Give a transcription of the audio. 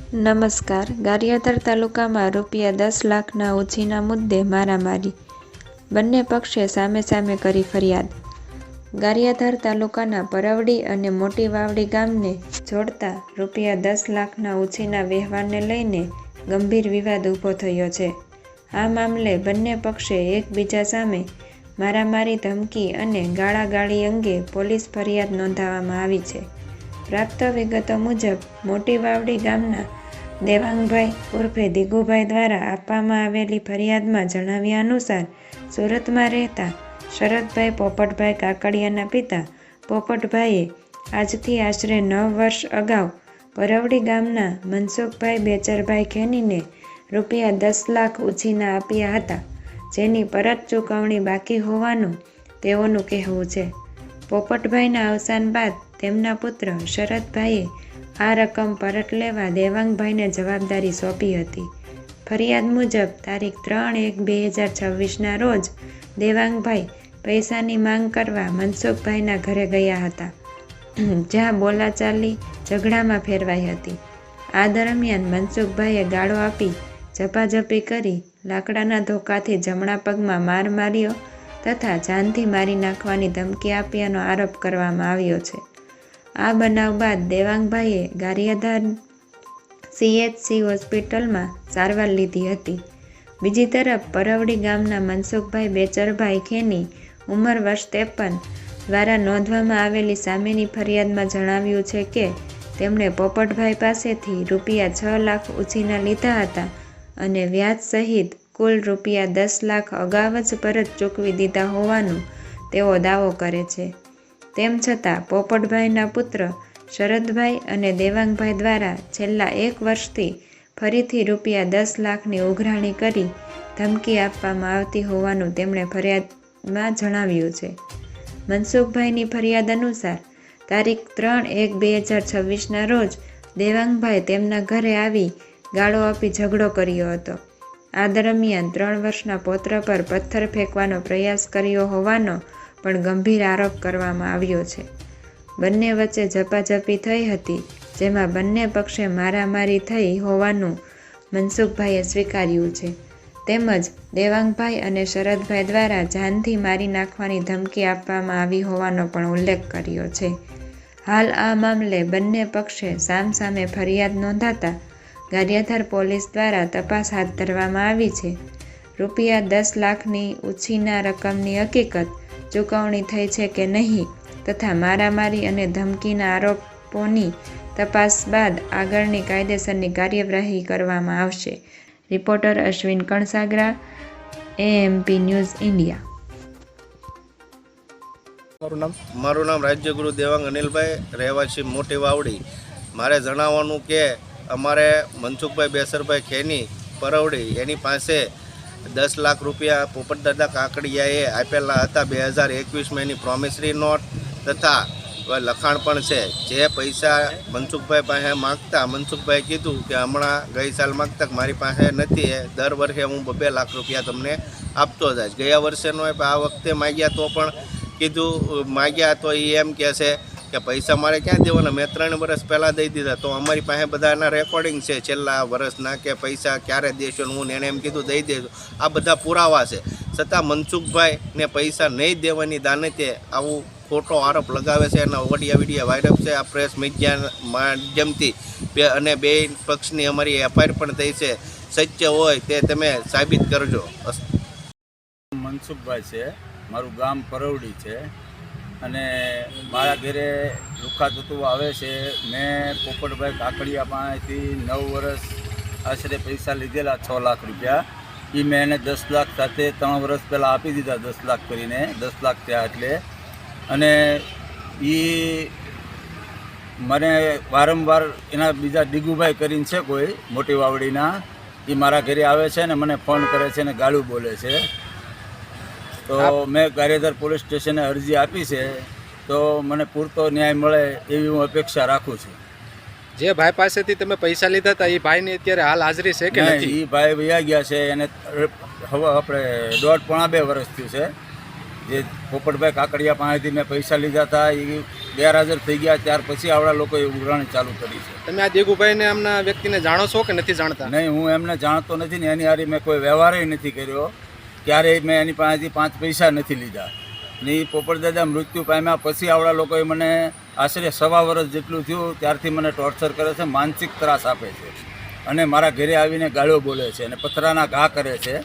નમસ્કાર. ગારિયાધાર તાલુકામાં ₹10 લાખના ઉછીના મુદ્દે મારામારી, બંને પક્ષે સામે સામે કરી ફરિયાદ. ગારિયાધાર તાલુકાના પરવડી અને મોટી વાવડી ગામને જોડતા ₹10 લાખના ઉછીના વ્યવહારને લઈને ગંભીર વિવાદ ઊભો થયો છે. આ મામલે બંને પક્ષે એકબીજા સામે મારામારી, ધમકી અને ગાળાગાળી અંગે પોલીસ ફરિયાદ નોંધાવવામાં આવી છે. પ્રાપ્ત વિગતો મુજબ મોટી વાવડી ગામના દેવાંગભાઈ ઉર્ફે દિગુભાઈ દ્વારા આપવામાં આવેલી ફરિયાદમાં જણાવ્યા અનુસાર સુરતમાં રહેતા શરદભાઈ પોપટભાઈ કાકડિયાના પિતા પોપટભાઈએ આજથી આશરે 9 વર્ષ અગાઉ પરવડી ગામના મનસુખભાઈ બેચરભાઈ ખેનીને ₹10 લાખ ઉછીના આપ્યા હતા, જેની પરત ચૂકવણી બાકી હોવાનું તેઓનું કહેવું છે. પોપટભાઈના અવસાન બાદ તેમના પુત્ર શરદભાઈએ આ રકમ પરત લેવા દેવાંગભાઈને જવાબદારી સોંપી હતી. ફરિયાદ મુજબ તારીખ 3/1/2026ના રોજ દેવાંગભાઈ પૈસાની માંગ કરવા મનસુખભાઈના ઘરે ગયા હતા, જ્યાં બોલાચાલી ઝઘડામાં ફેરવાઈ હતી. આ દરમિયાન મનસુખભાઈએ ગાળો આપી ઝપાઝપી કરી લાકડાના ધોકાથી જમણા પગમાં માર માર્યો તથા જાનથી મારી નાખવાની ધમકી આપ્યાનો આરોપ કરવામાં આવ્યો છે. આ બનાવ બાદ દેવાંગભાઈએ ગારિયાધાર CHC હોસ્પિટલમાં સારવાર લીધી હતી. બીજી તરફ પરવડી ગામના મનસુખભાઈ બેચરભાઈ ખેની ઉંમર વર્ષ 53 દ્વારા નોંધવામાં આવેલી સામેની ફરિયાદમાં જણાવ્યું છે કે તેમણે પોપટભાઈ પાસેથી ₹6 લાખ ઉછીના લીધા હતા અને વ્યાજ સહિત કુલ ₹10 લાખ અગાઉ જ પરત ચૂકવી દીધા હોવાનું તેઓ દાવો કરે છે. તેમ છતાં પોપટભાઈના પુત્ર શરદભાઈ અને દેવાંગભાઈ દ્વારા છેલ્લા 1 વર્ષથી ફરીથી ₹10 લાખની ઉઘરાણી કરી ધમકી આપવામાં આવતી હોવાનું તેમણે ફરિયાદમાં જણાવ્યું છે. મનસુખભાઈની ફરિયાદ અનુસાર તારીખ 3/1/2026ના રોજ દેવાંગભાઈ તેમના ઘરે આવી ગાળો આપી ઝઘડો કર્યો હતો. આ દરમિયાન 3 વર્ષના પૌત્ર પર પથ્થર ફેંકવાનો પ્રયાસ કર્યો હોવાનો પણ ગંભીર આરોપ કરવામાં આવ્યો છે. બંને વચ્ચે ઝપાઝપી થઈ હતી, જેમાં બંને પક્ષે મારામારી થઈ હોવાનું મનસુખભાઈએ સ્વીકાર્યું છે. તેમજ દેવાંગભાઈ અને શરદભાઈ દ્વારા જાનથી મારી નાખવાની ધમકી આપવામાં આવી હોવાનો પણ ઉલ્લેખ કર્યો છે. હાલ આ મામલે બંને પક્ષે સામસામે ફરિયાદ નોંધાતા ગારિયાધાર પોલીસ દ્વારા તપાસ હાથ ધરવામાં આવી છે. ₹10 લાખની ઉછીના રકમની હકીકત, ચૂકવણી થઈ છે કે નહીં તથા મારામારી અને ધમકીના આરોપોની તપાસ બાદ આગળની કાયદેસરની કાર્યવાહી કરવામાં આવશે. Reporter Ashwin Kansagara, AMP news India. મારું નામ રાજ્યગુરુ દેવાંગ અનિલભાઈ, રહેવાસી મોટી વાવડી. મારે જણાવવાનું કે અમારે મનસુખભાઈ બેસરભાઈ ખેની પરવડી એની પાસે ₹10 લાખ પોપટદાદા કાકડિયાએ આપેલા હતા 2021માં. એની પ્રોમિસરી નોટ તથા લખાણ પણ છે. જે પૈસા મનસુખભાઈ પાસે માગતા, મનસુખભાઈ કીધું કે હમણાં ગઈ સાલ માગતા મારી પાસે નથી, દર વર્ષે હું ₹2 લાખ તમને આપતો જાય. ગયા વર્ષેનો આ વખતે માગ્યા તો પણ કીધું માગ્યા તો એ એમ કહે છે કે પૈસા મારે ક્યાં દેવાના, મેં 3 વર્ષ પહેલાં દઈ દીધા. તો અમારી પાસે બધા એના રેકોર્ડિંગ છે છેલ્લા વર્ષના કે પૈસા ક્યારે દેશો, હું એને એમ કીધું દઈ દેજો. આ બધા પુરાવા છે. છતાં મનસુખભાઈને પૈસા નહીં દેવાની દાનતે આવું ખોટો આરોપ લગાવે છે. એના વિડીયા વાયરલ છે આ પ્રેસ મીડિયા માધ્યમથી, અને બે પક્ષની અમારી FIR પણ થઈ છે. સત્ય હોય તે તમે સાબિત કરજો. મનસુખભાઈ છે, મારું ગામ પરવડી છે અને મારા ઘરે લુખા તત્વો આવે છે. મેં પોપટભાઈ કાકડિયા પાસેથી 9 વર્ષ આશરે પૈસા લીધેલા ₹6 લાખ. એ મેં એને 10 લાખ સાથે 3 વર્ષ પહેલાં આપી દીધા, 10 લાખ કરીને 10 લાખ થયા એટલે. અને એ મને વારંવાર એના બીજા દિગુભાઈ કરીને છે કોઈ મોટી વાવડીના, એ મારા ઘરે આવે છે ને મને ફોન કરે છે ને ગાળું બોલે છે. તો મેં ગારિયાધાર પોલીસ સ્ટેશને અરજી આપી છે, તો મને પૂરતો ન્યાય મળે એવી હું અપેક્ષા રાખું છું. જે ભાઈ પાસેથી તમે પૈસા લીધા હતા એ ભાઈની અત્યારે હાલ હાજરી છે કે નથી? એ ભાઈ વયા ગયા છે. એને હવે આપણે 1.5-2 વર્ષ થયું છે. જે પોપટભાઈ કાકડિયા પાસેથી મેં પૈસા લીધા હતા એ ગેરહાજર થઈ ગયા ત્યાર પછી આવડા લોકોએ ઉઘરાણી ચાલુ કરી છે. તમે આ દેગુભાઈને આમના વ્યક્તિને જાણો છો કે નથી જાણતા? નહીં, હું એમને જાણતો નથી ને એની હારી મેં કોઈ વ્યવહાર નથી કર્યો. ક્યારેય મેં એની પાસેથી 5 પૈસા નથી લીધા. ને એ પોપટદાદા મૃત્યુ પામ્યા પછી આવડા લોકોએ મને આશરે 1.25 વર્ષ જેટલું થયું ત્યારથી મને ટોર્ચર કરે છે, માનસિક ત્રાસ આપે છે અને મારા ઘરે આવીને ગાળો બોલે છે અને પથરાના ઘા કરે છે.